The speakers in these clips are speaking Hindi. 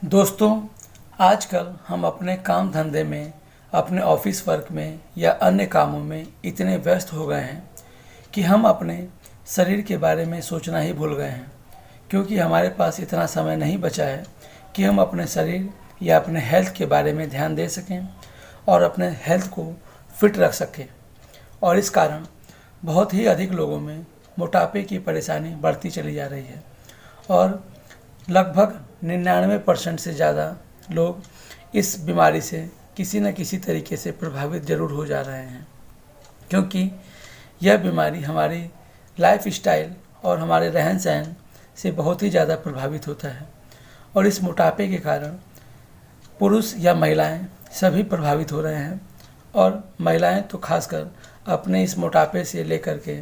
दोस्तों, आजकल हम अपने काम धंधे में, अपने ऑफिस वर्क में या अन्य कामों में इतने व्यस्त हो गए हैं कि हम अपने शरीर के बारे में सोचना ही भूल गए हैं, क्योंकि हमारे पास इतना समय नहीं बचा है कि हम अपने शरीर या अपने हेल्थ के बारे में ध्यान दे सकें और अपने हेल्थ को फिट रख सकें। और इस कारण बहुत ही अधिक लोगों में मोटापे की परेशानी बढ़ती चली जा रही है और लगभग 99% से ज़्यादा लोग इस बीमारी से किसी न किसी तरीके से प्रभावित ज़रूर हो जा रहे हैं, क्योंकि यह बीमारी हमारी लाइफ स्टाइल और हमारे रहन सहन से बहुत ही ज़्यादा प्रभावित होता है। और इस मोटापे के कारण पुरुष या महिलाएं सभी प्रभावित हो रहे हैं, और महिलाएं तो खासकर अपने इस मोटापे से लेकर के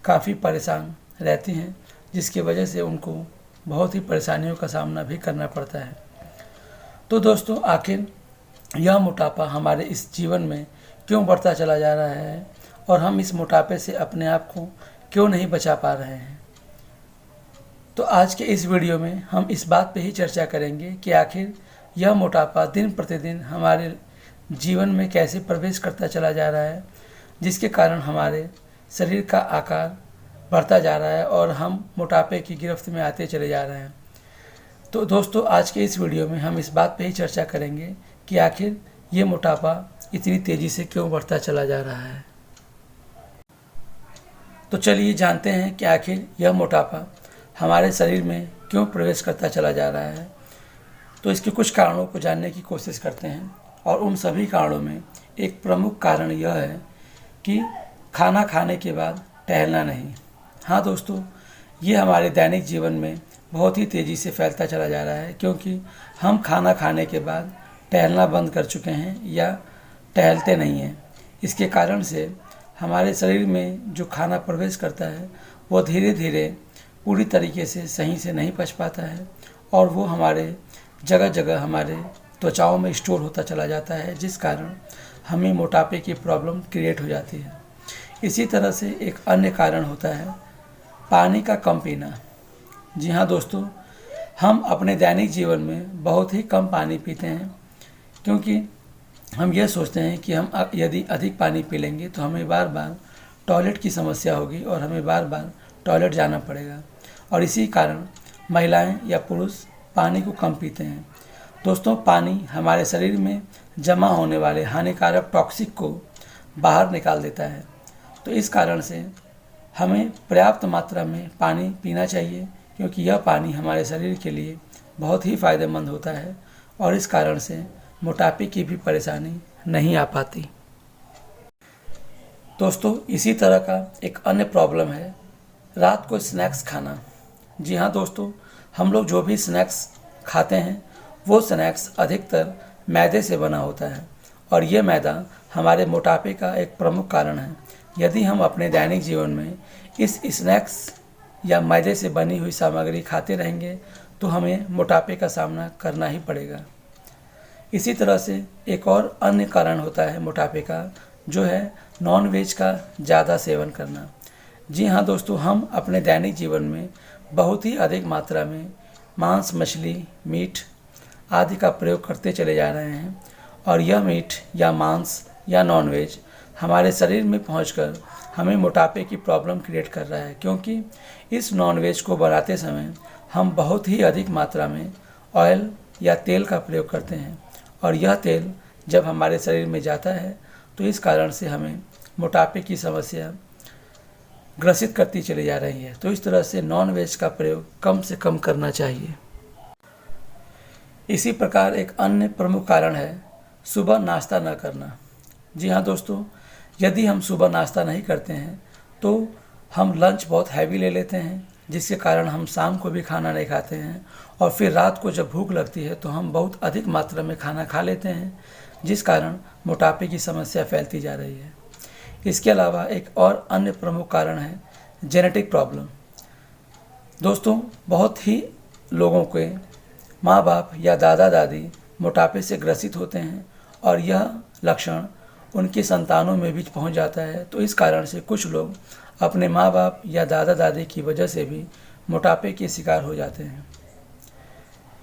काफ़ी परेशान रहती हैं, जिसकी वजह से उनको बहुत ही परेशानियों का सामना भी करना पड़ता है। तो दोस्तों, आखिर यह मोटापा हमारे इस जीवन में क्यों बढ़ता चला जा रहा है और हम इस मोटापे से अपने आप को क्यों नहीं बचा पा रहे हैं? तो आज के इस वीडियो में हम इस बात पे ही चर्चा करेंगे कि आखिर यह मोटापा दिन प्रतिदिन हमारे जीवन में कैसे प्रवेश करता चला जा रहा है, जिसके कारण हमारे शरीर का आकार बढ़ता जा रहा है और हम मोटापे की गिरफ्त में आते चले जा रहे हैं। तो दोस्तों, आज के इस वीडियो में हम इस बात पे ही चर्चा करेंगे कि आखिर ये मोटापा इतनी तेज़ी से क्यों बढ़ता चला जा रहा है। तो चलिए जानते हैं कि आखिर यह मोटापा हमारे शरीर में क्यों प्रवेश करता चला जा रहा है। तो इसके कुछ कारणों को जानने की कोशिश करते हैं, और उन सभी कारणों में एक प्रमुख कारण यह है कि खाना खाने के बाद टहलना नहीं। हाँ दोस्तों, ये हमारे दैनिक जीवन में बहुत ही तेज़ी से फैलता चला जा रहा है, क्योंकि हम खाना खाने के बाद टहलना बंद कर चुके हैं या टहलते नहीं हैं। इसके कारण से हमारे शरीर में जो खाना प्रवेश करता है वो धीरे धीरे पूरी तरीके से सही से नहीं पच पाता है, और वो हमारे जगह जगह हमारे त्वचाओं में स्टोर होता चला जाता है, जिस कारण हमें मोटापे की प्रॉब्लम क्रिएट हो जाती है। इसी तरह से एक अन्य कारण होता है पानी का कम पीना। जी हाँ दोस्तों, हम अपने दैनिक जीवन में बहुत ही कम पानी पीते हैं, क्योंकि हम यह सोचते हैं कि हम यदि अधिक पानी पी लेंगे तो हमें बार बार टॉयलेट की समस्या होगी और हमें बार बार टॉयलेट जाना पड़ेगा, और इसी कारण महिलाएं या पुरुष पानी को कम पीते हैं। दोस्तों, पानी हमारे शरीर में जमा होने वाले हानिकारक टॉक्सिक को बाहर निकाल देता है। तो इस कारण से हमें पर्याप्त मात्रा में पानी पीना चाहिए, क्योंकि यह पानी हमारे शरीर के लिए बहुत ही फ़ायदेमंद होता है, और इस कारण से मोटापे की भी परेशानी नहीं आ पाती। दोस्तों, इसी तरह का एक अन्य प्रॉब्लम है रात को स्नैक्स खाना। जी हाँ दोस्तों, हम लोग जो भी स्नैक्स खाते हैं वो स्नैक्स अधिकतर मैदे से बना होता है, और ये मैदा हमारे मोटापे का एक प्रमुख कारण है। यदि हम अपने दैनिक जीवन में इस स्नैक्स या मैदे से बनी हुई सामग्री खाते रहेंगे तो हमें मोटापे का सामना करना ही पड़ेगा। इसी तरह से एक और अन्य कारण होता है मोटापे का, जो है नॉन वेज का ज़्यादा सेवन करना। जी हाँ दोस्तों, हम अपने दैनिक जीवन में बहुत ही अधिक मात्रा में मांस, मछली, मीट आदि का प्रयोग करते चले जा रहे हैं, और यह मीट या मांस या नॉन वेज हमारे शरीर में पहुंचकर हमें मोटापे की प्रॉब्लम क्रिएट कर रहा है, क्योंकि इस नॉन वेज को बनाते समय हम बहुत ही अधिक मात्रा में ऑयल या तेल का प्रयोग करते हैं, और यह तेल जब हमारे शरीर में जाता है तो इस कारण से हमें मोटापे की समस्या ग्रसित करती चली जा रही है। तो इस तरह से नॉन वेज का प्रयोग कम से कम करना चाहिए। इसी प्रकार एक अन्य प्रमुख कारण है सुबह नाश्ता न करना। जी हाँ दोस्तों, यदि हम सुबह नाश्ता नहीं करते हैं तो हम लंच बहुत हैवी ले लेते हैं, जिसके कारण हम शाम को भी खाना नहीं खाते हैं, और फिर रात को जब भूख लगती है तो हम बहुत अधिक मात्रा में खाना खा लेते हैं, जिस कारण मोटापे की समस्या फैलती जा रही है। इसके अलावा एक और अन्य प्रमुख कारण है जेनेटिक प्रॉब्लम। दोस्तों, बहुत ही लोगों के माँ बाप या दादा दादी मोटापे से ग्रसित होते हैं, और यह लक्षण उनकी संतानों में भी पहुंच जाता है। तो इस कारण से कुछ लोग अपने माँ बाप या दादा दादी की वजह से भी मोटापे के शिकार हो जाते हैं।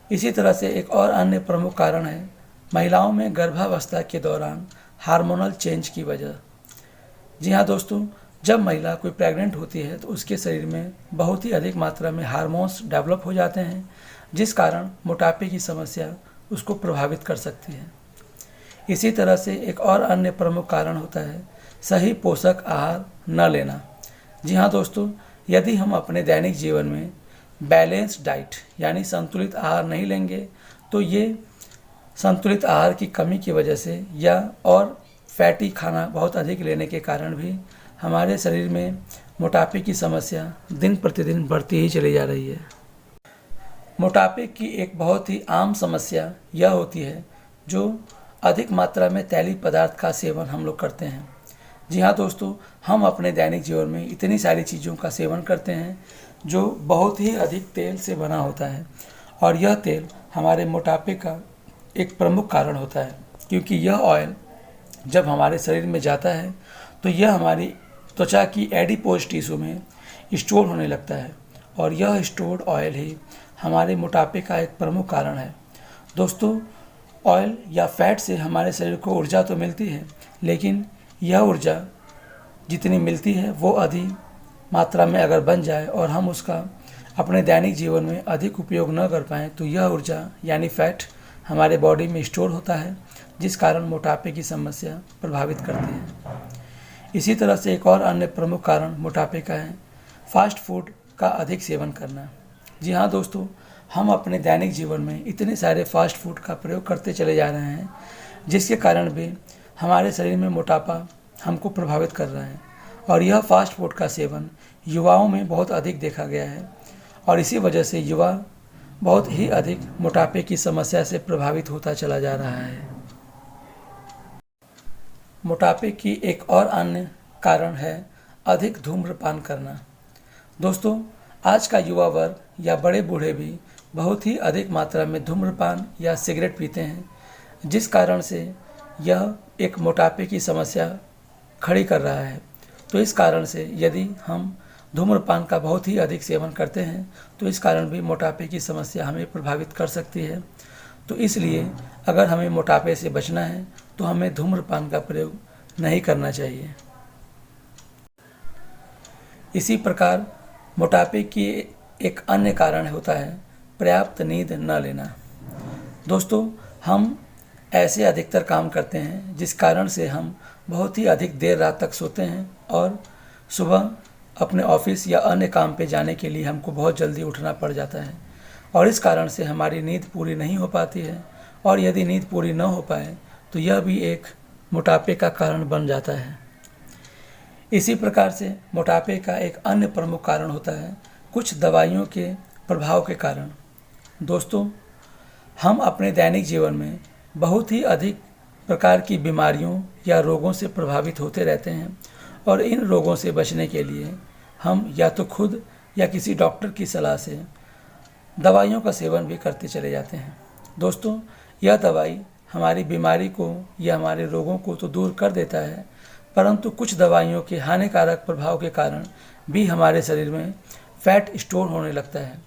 इसी तरह से एक और अन्य प्रमुख कारण है महिलाओं में गर्भावस्था के दौरान हार्मोनल चेंज की वजह। जी हाँ दोस्तों, जब महिला कोई प्रेग्नेंट होती है तो उसके शरीर में बहुत ही अधिक मात्रा में हार्मोन्स डेवलप हो जाते हैं, जिस कारण मोटापे की समस्या उसको प्रभावित कर सकती है। इसी तरह से एक और अन्य प्रमुख कारण होता है सही पोषक आहार न लेना। जी हाँ दोस्तों, यदि हम अपने दैनिक जीवन में बैलेंस डाइट यानी संतुलित आहार नहीं लेंगे तो ये संतुलित आहार की कमी की वजह से या और फैटी खाना बहुत अधिक लेने के कारण भी हमारे शरीर में मोटापे की समस्या दिन प्रतिदिन बढ़ती ही चली जा रही है। मोटापे की एक बहुत ही आम समस्या यह होती है जो अधिक मात्रा में तैलीय पदार्थ का सेवन हम लोग करते हैं। जी हाँ दोस्तों, हम अपने दैनिक जीवन में इतनी सारी चीज़ों का सेवन करते हैं जो बहुत ही अधिक तेल से बना होता है और यह तेल हमारे मोटापे का एक प्रमुख कारण होता है, क्योंकि यह ऑयल जब हमारे शरीर में जाता है तो यह हमारी त्वचा की एडिपोज टिश्यू में स्टोर होने लगता है और यह स्टोर्ड ऑयल ही हमारे मोटापे का एक प्रमुख कारण है। दोस्तों, ऑयल या फैट से हमारे शरीर को ऊर्जा तो मिलती है, लेकिन यह ऊर्जा जितनी मिलती है वो अधिक मात्रा में अगर बन जाए और हम उसका अपने दैनिक जीवन में अधिक उपयोग न कर पाएँ तो यह ऊर्जा यानी फैट हमारे बॉडी में स्टोर होता है, जिस कारण मोटापे की समस्या प्रभावित करती है। इसी तरह से एक और अन्य प्रमुख कारण मोटापे का है फास्ट फूड का अधिक सेवन करना। जी हाँ दोस्तों, हम अपने दैनिक जीवन में इतने सारे फास्ट फूड का प्रयोग करते चले जा रहे हैं जिसके कारण भी हमारे शरीर में मोटापा हमको प्रभावित कर रहा है और यह फास्ट फूड का सेवन युवाओं में बहुत अधिक देखा गया है और इसी वजह से युवा बहुत ही अधिक मोटापे की समस्या से प्रभावित होता चला जा रहा है। मोटापे की एक और अन्य कारण है अधिक धूम्रपान करना। दोस्तों, आज का युवा वर्ग या बड़े बूढ़े भी बहुत ही अधिक मात्रा में धूम्रपान या सिगरेट पीते हैं, जिस कारण से यह एक मोटापे की समस्या खड़ी कर रहा है। तो इस कारण से यदि हम धूम्रपान का बहुत ही अधिक सेवन करते हैं तो इस कारण भी मोटापे की समस्या हमें प्रभावित कर सकती है। तो इसलिए अगर हमें मोटापे से बचना है तो हमें धूम्रपान का प्रयोग नहीं करना चाहिए। इसी प्रकार मोटापे की एक अन्य कारण होता है पर्याप्त नींद न लेना। दोस्तों, हम ऐसे अधिकतर काम करते हैं जिस कारण से हम बहुत ही अधिक देर रात तक सोते हैं और सुबह अपने ऑफिस या अन्य काम पे जाने के लिए हमको बहुत जल्दी उठना पड़ जाता है और इस कारण से हमारी नींद पूरी नहीं हो पाती है और यदि नींद पूरी न हो पाए तो यह भी एक मोटापे का कारण बन जाता है। इसी प्रकार से मोटापे का एक अन्य प्रमुख कारण होता है कुछ दवाइयों के प्रभाव के कारण। दोस्तों, हम अपने दैनिक जीवन में बहुत ही अधिक प्रकार की बीमारियों या रोगों से प्रभावित होते रहते हैं और इन रोगों से बचने के लिए हम या तो खुद या किसी डॉक्टर की सलाह से दवाइयों का सेवन भी करते चले जाते हैं। दोस्तों, यह दवाई हमारी बीमारी को या हमारे रोगों को तो दूर कर देता है, परंतु कुछ दवाइयों के हानिकारक प्रभाव के कारण भी हमारे शरीर में फैट स्टोर होने लगता है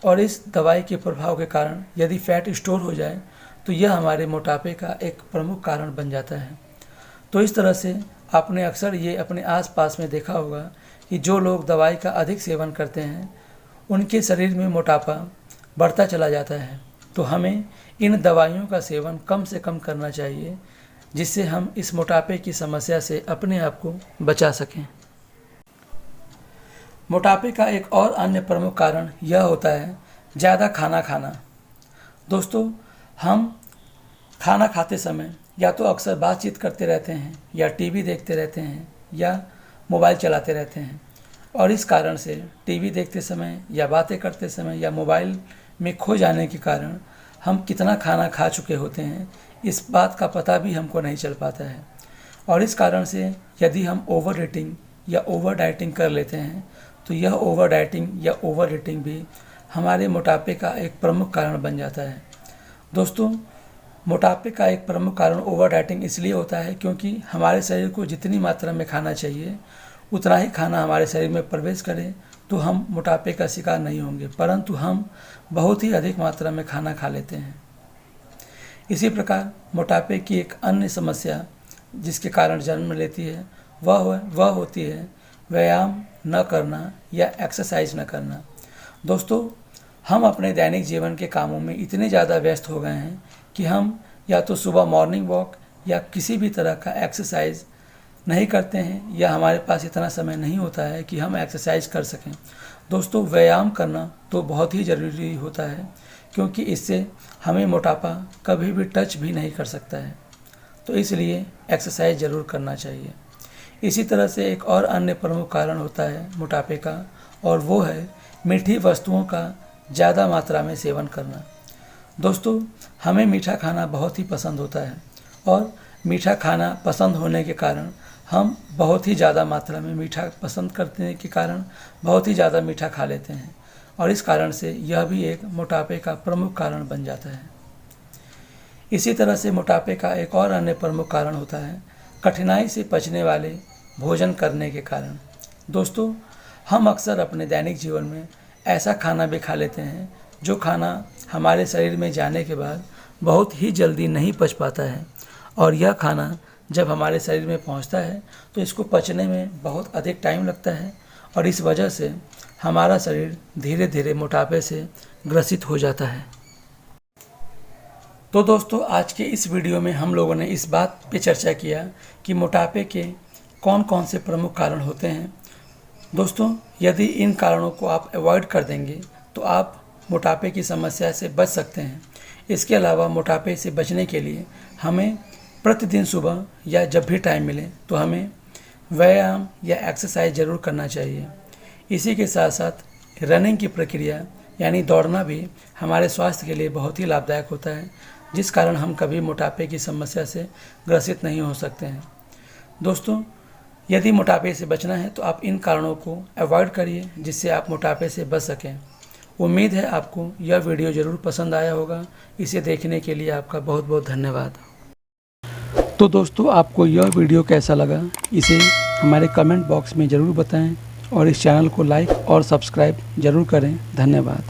और इस दवाई के प्रभाव के कारण यदि फैट स्टोर हो जाए तो यह हमारे मोटापे का एक प्रमुख कारण बन जाता है। तो इस तरह से आपने अक्सर ये अपने आसपास में देखा होगा कि जो लोग दवाई का अधिक सेवन करते हैं उनके शरीर में मोटापा बढ़ता चला जाता है। तो हमें इन दवाइयों का सेवन कम से कम करना चाहिए जिससे हम इस मोटापे की समस्या से अपने आप को बचा सकें। मोटापे का एक और अन्य प्रमुख कारण यह होता है ज़्यादा खाना खाना। दोस्तों, हम खाना खाते समय या तो अक्सर बातचीत करते रहते हैं या टीवी देखते रहते हैं या मोबाइल चलाते रहते हैं और इस कारण से टीवी देखते समय या बातें करते समय या मोबाइल में खो जाने के कारण हम कितना खाना खा चुके होते हैं इस बात का पता भी हमको नहीं चल पाता है और इस कारण से यदि हम ओवर ईटिंग या ओवर डाइटिंग कर लेते हैं तो यह ओवर डाइटिंग या ओवर ईटिंग भी हमारे मोटापे का एक प्रमुख कारण बन जाता है। दोस्तों, मोटापे का एक प्रमुख कारण ओवर डाइटिंग इसलिए होता है क्योंकि हमारे शरीर को जितनी मात्रा में खाना चाहिए उतना ही खाना हमारे शरीर में प्रवेश करे तो हम मोटापे का शिकार नहीं होंगे, परंतु हम बहुत ही अधिक मात्रा में खाना खा लेते हैं। इसी प्रकार मोटापे की एक अन्य समस्या जिसके कारण जन्म लेती है वह होती है व्यायाम न करना या एक्सरसाइज न करना। दोस्तों, हम अपने दैनिक जीवन के कामों में इतने ज़्यादा व्यस्त हो गए हैं कि हम या तो सुबह मॉर्निंग वॉक या किसी भी तरह का एक्सरसाइज नहीं करते हैं, या हमारे पास इतना समय नहीं होता है कि हम एक्सरसाइज कर सकें। दोस्तों, व्यायाम करना तो बहुत ही ज़रूरी होता है, क्योंकि इससे हमें मोटापा कभी भी टच भी नहीं कर सकता है। तो इसलिए एक्सरसाइज ज़रूर करना चाहिए। इसी तरह से एक और अन्य प्रमुख कारण होता है मोटापे का, और वो है मीठी वस्तुओं का ज़्यादा मात्रा में सेवन करना। दोस्तों, हमें मीठा खाना बहुत ही पसंद होता है, और मीठा खाना पसंद होने के कारण हम बहुत ही ज़्यादा मात्रा में मीठा पसंद करने के कारण बहुत ही ज़्यादा मीठा खा लेते हैं, और इस कारण से यह भी एक मोटापे का प्रमुख कारण बन जाता है। इसी तरह से मोटापे का एक और अन्य प्रमुख कारण होता है कठिनाई से पचने वाले भोजन करने के कारण। दोस्तों, हम अक्सर अपने दैनिक जीवन में ऐसा खाना भी खा लेते हैं जो खाना हमारे शरीर में जाने के बाद बहुत ही जल्दी नहीं पच पाता है, और यह खाना जब हमारे शरीर में पहुंचता है तो इसको पचने में बहुत अधिक टाइम लगता है, और इस वजह से हमारा शरीर धीरे धीरे मोटापे से ग्रसित हो जाता है। तो दोस्तों, आज के इस वीडियो में हम लोगों ने इस बात पे चर्चा किया कि मोटापे के कौन कौन से प्रमुख कारण होते हैं। दोस्तों, यदि इन कारणों को आप अवॉइड कर देंगे तो आप मोटापे की समस्या से बच सकते हैं। इसके अलावा मोटापे से बचने के लिए हमें प्रतिदिन सुबह या जब भी टाइम मिले तो हमें व्यायाम या एक्सरसाइज ज़रूर करना चाहिए। इसी के साथ साथ रनिंग की प्रक्रिया यानी दौड़ना भी हमारे स्वास्थ्य के लिए बहुत ही लाभदायक होता है, जिस कारण हम कभी मोटापे की समस्या से ग्रसित नहीं हो सकते हैं। दोस्तों, यदि मोटापे से बचना है तो आप इन कारणों को अवॉइड करिए, जिससे आप मोटापे से बच सकें। उम्मीद है आपको यह वीडियो ज़रूर पसंद आया होगा। इसे देखने के लिए आपका बहुत बहुत धन्यवाद। तो दोस्तों, आपको यह वीडियो कैसा लगा इसे हमारे कमेंट बॉक्स में ज़रूर बताएं, और इस चैनल को लाइक और सब्सक्राइब ज़रूर करें। धन्यवाद।